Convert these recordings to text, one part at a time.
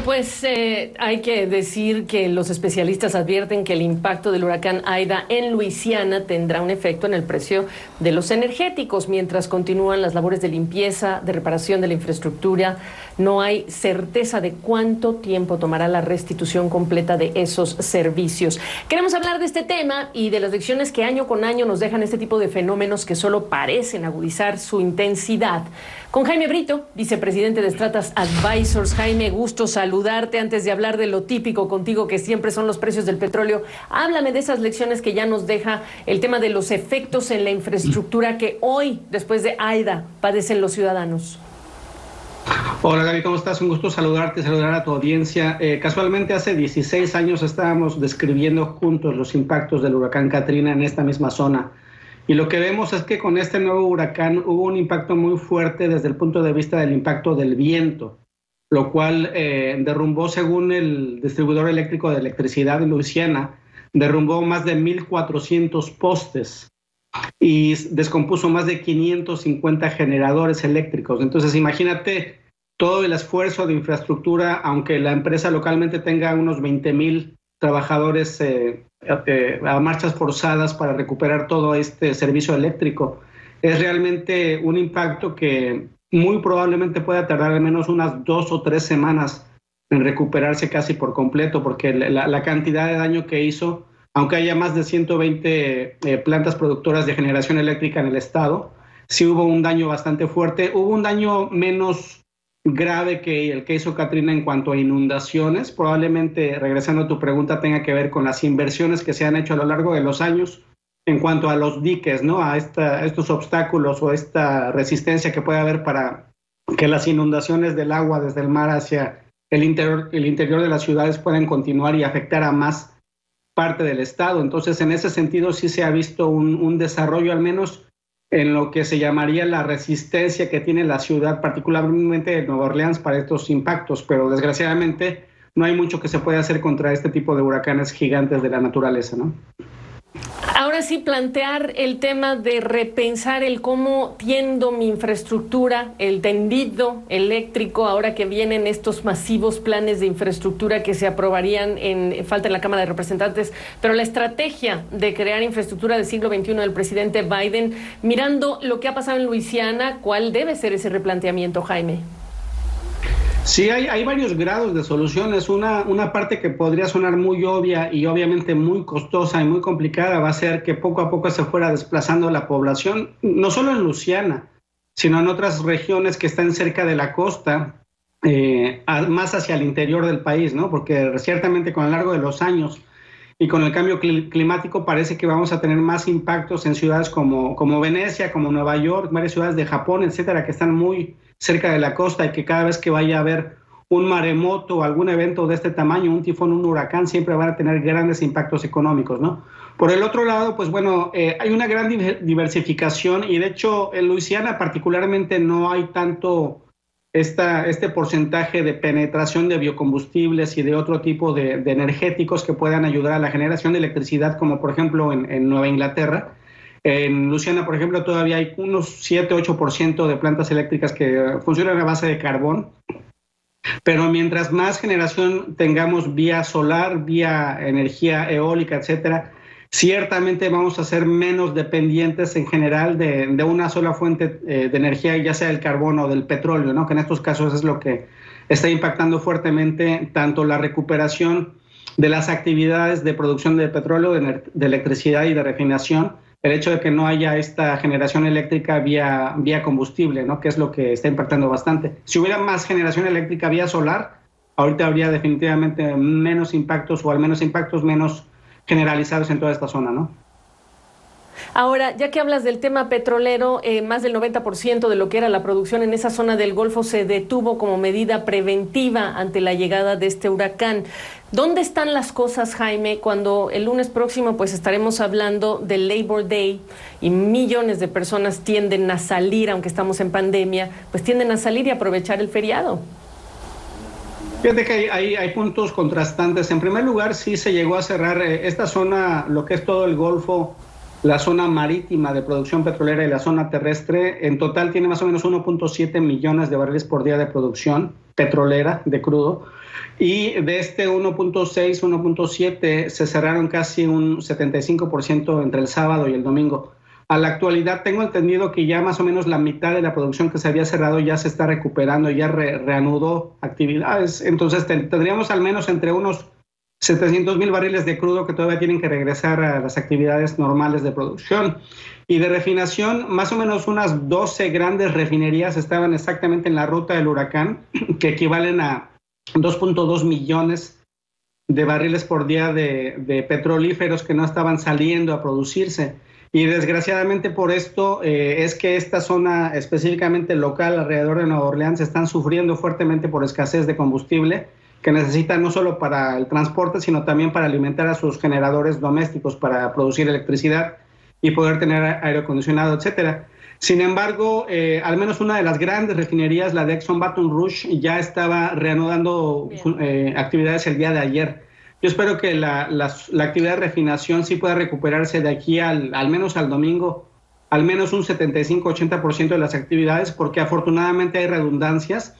Pues hay que decir que los especialistas advierten que el impacto del huracán Aida en Luisiana tendrá un efecto en el precio de los energéticos mientras continúan las labores de limpieza, de reparación de la infraestructura. No hay certeza de cuánto tiempo tomará la restitución completa de esos servicios. Queremos hablar de este tema y de las lecciones que año con año nos dejan este tipo de fenómenos que solo parecen agudizar su intensidad. Con Jaime Brito, vicepresidente de Stratas Advisors. Jaime, gusto saludarte. Antes de hablar de lo típico contigo, que siempre son los precios del petróleo, háblame de esas lecciones que ya nos deja el tema de los efectos en la infraestructura que hoy, después de Aida, padecen los ciudadanos. Hola Gaby, ¿cómo estás? Un gusto saludarte, saludar a tu audiencia. Casualmente hace 16 años estábamos describiendo juntos los impactos del huracán Katrina en esta misma zona. Y lo que vemos es que con este nuevo huracán hubo un impacto muy fuerte desde el punto de vista del impacto del viento, lo cual derrumbó, según el distribuidor eléctrico de electricidad de Luisiana, derrumbó más de 1,400 postes y descompuso más de 550 generadores eléctricos. Entonces imagínate todo el esfuerzo de infraestructura, aunque la empresa localmente tenga unos 20,000 trabajadores a marchas forzadas para recuperar todo este servicio eléctrico. Es realmente un impacto que muy probablemente pueda tardar al menos unas 2 o 3 semanas en recuperarse casi por completo, porque la cantidad de daño que hizo, aunque haya más de 120 plantas productoras de generación eléctrica en el estado, sí hubo un daño bastante fuerte. Hubo un daño menos grave que el que hizo Katrina en cuanto a inundaciones. Probablemente, regresando a tu pregunta, tenga que ver con las inversiones que se han hecho a lo largo de los años en cuanto a los diques, ¿no? A estos obstáculos o esta resistencia que puede haber para que las inundaciones del agua desde el mar hacia el interior de las ciudades puedan continuar y afectar a más parte del estado. Entonces, en ese sentido sí se ha visto un desarrollo, al menos en lo que se llamaría la resistencia que tiene la ciudad, particularmente de Nueva Orleans, para estos impactos, pero desgraciadamente no hay mucho que se pueda hacer contra este tipo de huracanes gigantes de la naturaleza, ¿no? Ahora sí, plantear el tema de repensar el cómo tiendo mi infraestructura, el tendido eléctrico, ahora que vienen estos masivos planes de infraestructura que se aprobarían falta en la Cámara de Representantes, pero la estrategia de crear infraestructura del siglo XXI del presidente Biden, mirando lo que ha pasado en Luisiana, ¿cuál debe ser ese replanteamiento, Jaime? Sí, hay varios grados de soluciones. Una parte que podría sonar muy obvia y obviamente muy costosa y muy complicada va a ser que poco a poco se fuera desplazando la población, no solo en Luisiana, sino en otras regiones que están cerca de la costa, más hacia el interior del país, ¿no? Porque ciertamente con el largo de los años y con el cambio climático parece que vamos a tener más impactos en ciudades como Venecia, como Nueva York, varias ciudades de Japón, etcétera, que están muy cerca de la costa y que cada vez que vaya a haber un maremoto o algún evento de este tamaño, un tifón, un huracán, siempre van a tener grandes impactos económicos, ¿no? Por el otro lado, pues bueno, hay una gran diversificación y de hecho en Luisiana particularmente no hay tanto este porcentaje de penetración de biocombustibles y de otro tipo de energéticos que puedan ayudar a la generación de electricidad, como por ejemplo en Nueva Inglaterra. En Luisiana, por ejemplo, todavía hay unos 7-8% de plantas eléctricas que funcionan a base de carbón, pero mientras más generación tengamos vía solar, vía energía eólica, etcétera, ciertamente vamos a ser menos dependientes en general de una sola fuente de energía, ya sea el carbón o del petróleo, ¿no? Que en estos casos es lo que está impactando fuertemente tanto la recuperación de las actividades de producción de petróleo, de electricidad y de refinación, el hecho de que no haya esta generación eléctrica vía combustible, ¿no? Que es lo que está impactando bastante. Si hubiera más generación eléctrica vía solar, ahorita habría definitivamente menos impactos o al menos impactos menos generalizados en toda esta zona, ¿no? Ahora, ya que hablas del tema petrolero, más del 90% de lo que era la producción en esa zona del Golfo se detuvo como medida preventiva ante la llegada de este huracán. ¿Dónde están las cosas, Jaime, cuando el lunes próximo pues estaremos hablando del Labor Day y millones de personas tienden a salir, aunque estamos en pandemia, pues tienden a salir y aprovechar el feriado? Fíjate que hay puntos contrastantes. En primer lugar, sí se llegó a cerrar esta zona, lo que es todo el Golfo, la zona marítima de producción petrolera y la zona terrestre. En total tiene más o menos 1.7 millones de barriles por día de producción petrolera de crudo. Y de este 1.6, 1.7 se cerraron casi un 75% entre el sábado y el domingo. A la actualidad tengo entendido que ya más o menos la mitad de la producción que se había cerrado ya se está recuperando, ya reanudó actividades. Entonces tendríamos al menos entre unos 700,000 barriles de crudo que todavía tienen que regresar a las actividades normales de producción. Y de refinación, más o menos unas 12 grandes refinerías estaban exactamente en la ruta del huracán, que equivalen a 2.2 millones de barriles por día de petrolíferos que no estaban saliendo a producirse. Y desgraciadamente por esto es que esta zona específicamente local alrededor de Nueva Orleans están sufriendo fuertemente por escasez de combustible, que necesitan no solo para el transporte, sino también para alimentar a sus generadores domésticos, para producir electricidad y poder tener aire acondicionado, etcétera. Sin embargo, al menos una de las grandes refinerías, la de Exxon Baton Rouge, ya estaba reanudando actividades el día de ayer. Yo espero que la actividad de refinación sí pueda recuperarse de aquí al menos al domingo, al menos un 75-80% de las actividades, porque afortunadamente hay redundancias.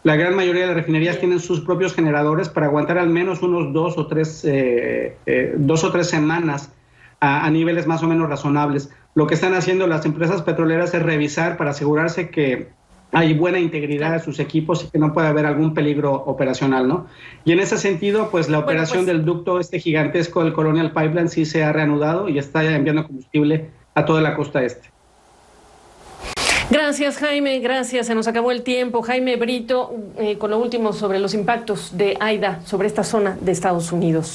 La gran mayoría de las refinerías tienen sus propios generadores para aguantar al menos unos 2 o 3 semanas a niveles más o menos razonables. Lo que están haciendo las empresas petroleras es revisar para asegurarse que hay buena integridad de sus equipos y que no puede haber algún peligro operacional, ¿no? Y en ese sentido, pues la operación del ducto gigantesco del Colonial Pipeline sí se ha reanudado y está enviando combustible a toda la costa este. Gracias, Jaime, gracias. Se nos acabó el tiempo. Jaime Brito, con lo último sobre los impactos de Aida sobre esta zona de Estados Unidos.